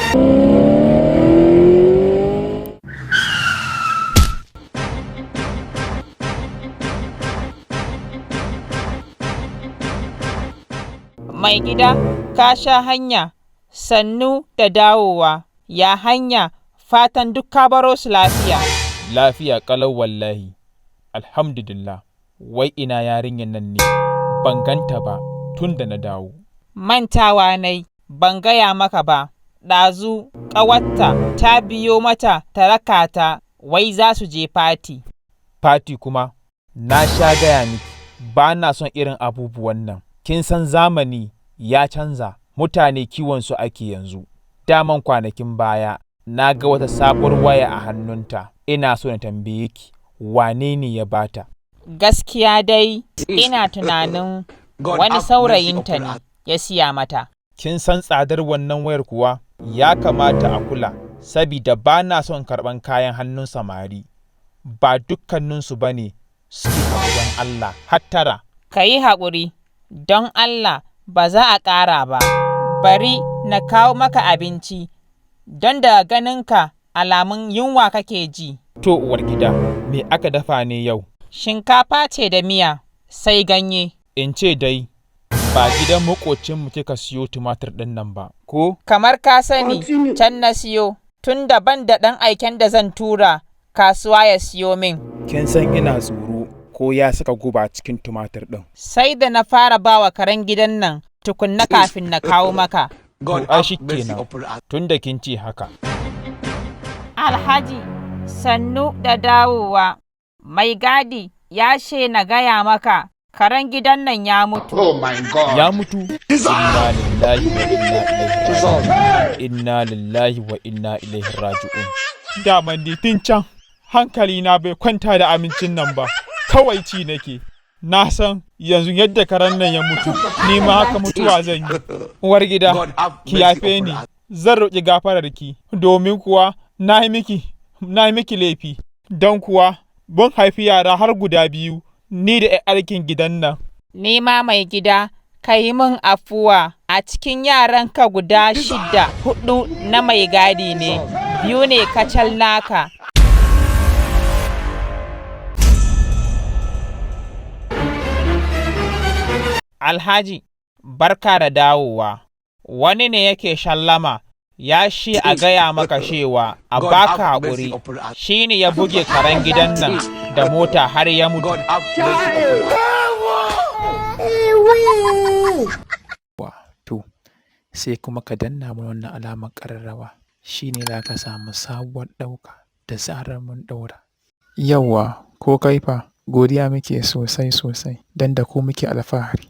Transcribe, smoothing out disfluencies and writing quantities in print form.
Mai gida, ka sha hanya, sannu da dawowa, ya hanya, fatan duk ka baro su lafiya. Lafiya ƙalau wallahi, alhamdulillah, wai ina yarinyar nan ne, ban ganta ba tun da na dawo. Mantawa nai, ban gaya maka ba, ɗazu ƙawarta ta biyo mata ta raka ta, wai za su je fati. Fati kuma, na sha gaya miki, ba na son irin abubuwan nan. Kin san zamani ya canza, mutane kiwonsu ake yanzu. Daman kwanakin baya, na ga wata sabuwar waya a hannunta, ina so na tambaye ki, wane ne ya bata? Gaskiya dai, ina tunanin wani saurayinta ne ya siya mata. Kin san tsadar wannan wayar kuwa? Ya kamata a kula, sabida ba na son karɓan kayan hannun samari. Ba dukkaninsu ba ne suke a gaban Allah, hattara. Ka yi haƙuri, don Allah ba za a ƙara ba. Bari na kawo maka abinci, don da ganinka alamun yunwa kake ji. To uwar gida, me aka dafa ne yau? Shinkafa ce da miya, sai ganye. In ce dai, ba gidan maƙocinmu kika siyo tumatir ɗin nan ba, ko? Kamar ka sani, can na siyo, tun daban da ɗan aiken da zan tura kasuwa ya siyo min. Kin san ina tsoro ko ya saka guba cikin tumatir ɗin. Sai da na fara bawa karen gidan nan tukunna kafin na kawo maka. To ai shi kenan, tun da kin ce haka. Alhaji, sannu da dawowa. Mai gadi ya ce na gaya maka, karen gidan nan ya mutu. Oh my God. Ya mutu? Inna lillahi wa inna ilaihi raji'un. Daman ni tun can, hankali na bai kwanta da amincin nan ba, kawai ci nake. Na san yanzu yadda karen nan ya mutu, ni ma haka mutuwa zan yi. Uwar gida, ki yafe ni, zan roƙi gafararki, domin kuwa na yi miki laifi, don kuwa mun haifi yara har guda biyu, ni da 'yan aikin gidan nan. Ni ma mai gida, ka yi min afuwa, a cikin yaranka guda 6, 4 na mai gadi ne, 2 ne kacal naka. Alhaji, barka da dawowa. Wani ne yake shallama, ya shi a gaya maka cewa a baka haƙuri, shi ne ya buge karen gidan nan da mota har ya mutu. To, sai kuma ka danna mana wannan alamar ƙararrawa, shi ne za ka samu sabuwar ɗauka da zarar mun ɗaura. Yawwa, ko kai fa, godiya muke sosai, don da ku muke alfahari.